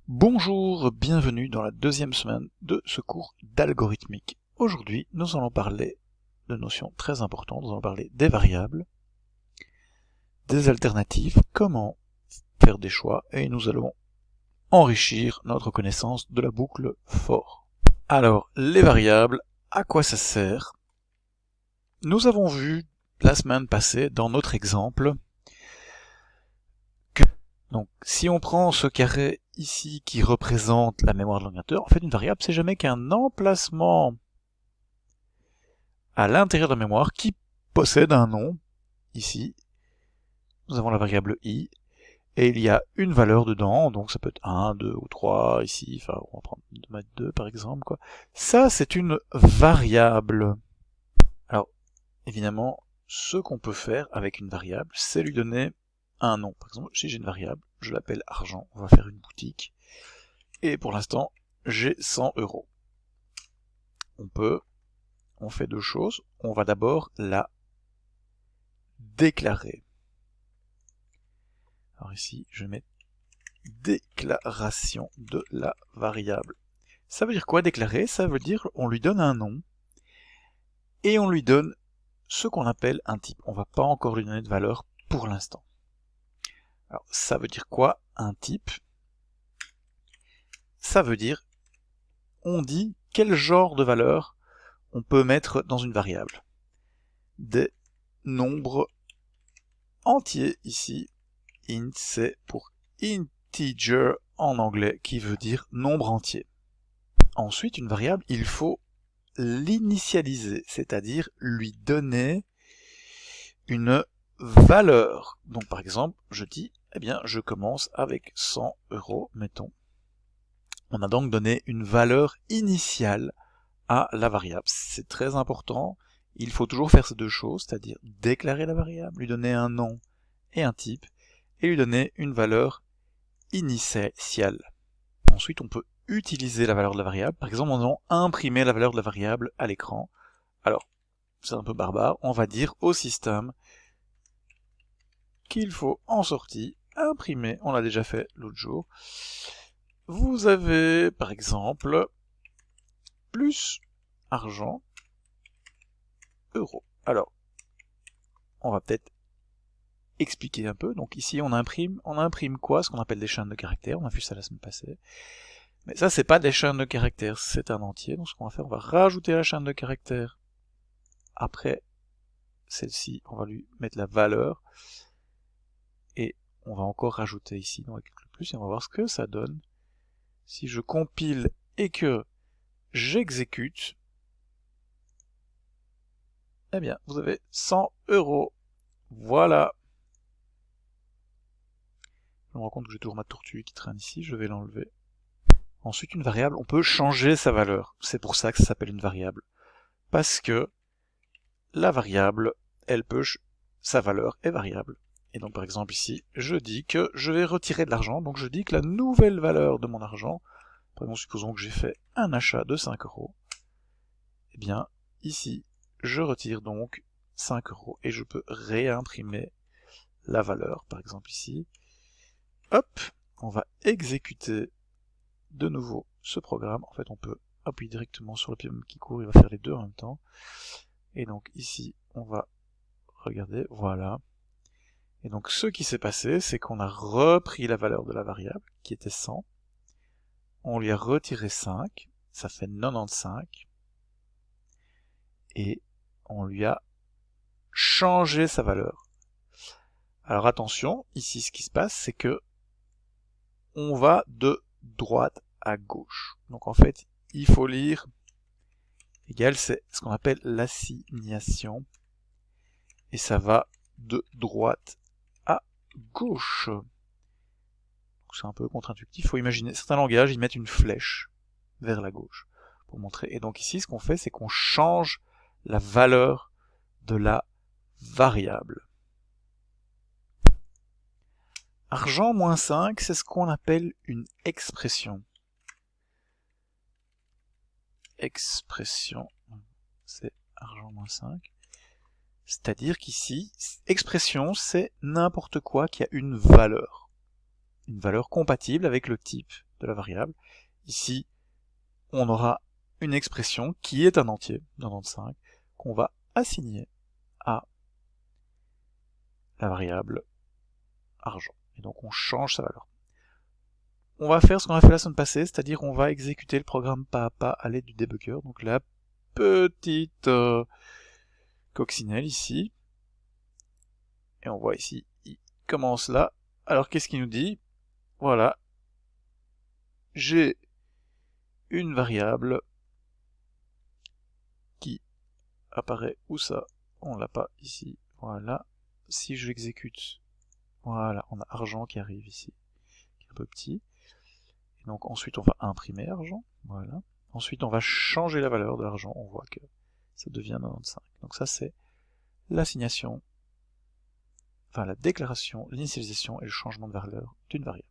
Bonjour, bienvenue dans la deuxième semaine de ce cours d'algorithmique. Aujourd'hui, nous allons parler de notions très importantes, nous allons parler des variables, des alternatives, comment faire des choix, et nous allons enrichir notre connaissance de la boucle for. Alors, les variables, à quoi ça sert? Nous avons vu la semaine passée, dans notre exemple, que donc, si on prend ce carré ici qui représente la mémoire de l'ordinateur, en fait une variable c'est jamais qu'un emplacement à l'intérieur de la mémoire qui possède un nom. Ici, nous avons la variable i, et il y a une valeur dedans, donc ça peut être 1, 2 ou 3, ici, enfin on va prendre 2 par exemple, quoi. Ça c'est une variable. Alors, évidemment, ce qu'on peut faire avec une variable, c'est lui donner un nom. Par exemple, si j'ai une variable, je l'appelle argent, on va faire une boutique, et pour l'instant, j'ai 100 euros. On fait deux choses. On va d'abord la déclarer. Alors ici, je mets déclaration de la variable. Ça veut dire quoi déclarer? Ça veut dire on lui donne un nom et on lui donne ce qu'on appelle un type. On va pas encore lui donner de valeur pour l'instant. Alors ça veut dire quoi un type? Ça veut dire on dit quel genre de valeur on peut mettre dans une variable. Des nombres entiers ici. Int c'est pour integer en anglais qui veut dire nombre entier. Ensuite, une variable, il faut l'initialiser, c'est-à-dire lui donner une valeur. Donc par exemple, je dis, eh bien, je commence avec 100 euros, mettons. On a donc donné une valeur initiale à la variable. C'est très important. Il faut toujours faire ces deux choses, c'est-à-dire déclarer la variable, lui donner un nom et un type, et lui donner une valeur initiale. Ensuite, on peut utiliser la valeur de la variable, par exemple en allant imprimer la valeur de la variable à l'écran. Alors, c'est un peu barbare, on va dire au système qu'il faut en sortie imprimer, on l'a déjà fait l'autre jour. Vous avez, par exemple, plus argent, euros. Alors, on va peut-être expliquer un peu. Donc ici, on imprime quoi? Ce qu'on appelle des chaînes de caractères, on a vu ça la semaine passée. Mais ça, c'est pas des chaînes de caractères, c'est un entier. Donc ce qu'on va faire, on va rajouter la chaîne de caractères. Après celle-ci, on va lui mettre la valeur. Et on va encore rajouter ici, donc avec le plus, et on va voir ce que ça donne. Si je compile et que j'exécute, eh bien, vous avez 100 euros. Voilà. Je me rends compte que j'ai toujours ma tortue qui traîne ici, je vais l'enlever. Ensuite, une variable, on peut changer sa valeur. C'est pour ça que ça s'appelle une variable. Parce que la variable, sa valeur est variable. Et donc, par exemple, ici, je dis que je vais retirer de l'argent. Donc, je dis que la nouvelle valeur de mon argent, par exemple, supposons que j'ai fait un achat de 5 euros. Eh bien, ici, je retire donc 5 euros et je peux réimprimer la valeur, par exemple ici. Hop, on va exécuter de nouveau ce programme. En fait, on peut appuyer directement sur le pied qui court, il va faire les deux en même temps. Et donc ici, on va regarder, voilà. Et donc ce qui s'est passé, c'est qu'on a repris la valeur de la variable, qui était 100. On lui a retiré 5, ça fait 95. Et on lui a changé sa valeur. Alors attention, ici ce qui se passe, c'est que on va de droite à gauche. Donc en fait, il faut lire égal, c'est ce qu'on appelle l'assignation. Et ça va de droite à gauche. C'est un peu contre-intuitif. Il faut imaginer, certains langages, ils mettent une flèche vers la gauche pour montrer. Et donc ici, ce qu'on fait, c'est qu'on change la valeur de la variable. Argent moins 5, c'est ce qu'on appelle une expression. Expression, c'est argent moins 5. C'est-à-dire qu'ici, expression, c'est n'importe quoi qui a une valeur. Une valeur compatible avec le type de la variable. Ici, on aura une expression qui est un entier, 95, qu'on va assigner à la variable argent. Et donc on change sa valeur. On va faire ce qu'on a fait la semaine passée, c'est-à-dire on va exécuter le programme pas à pas à l'aide du debugger. Donc la petite coccinelle ici. Et on voit ici, il commence là. Alors qu'est-ce qu'il nous dit? Voilà, j'ai une variable qui apparaît où ça? On l'a pas ici. Voilà. Si je l'exécute, voilà, on a argent qui arrive ici, qui est un peu petit. Et donc ensuite on va imprimer argent. Voilà. Ensuite on va changer la valeur de l'argent. On voit que ça devient 95. Donc ça c'est l'assignation, enfin la déclaration, l'initialisation et le changement de valeur d'une variable.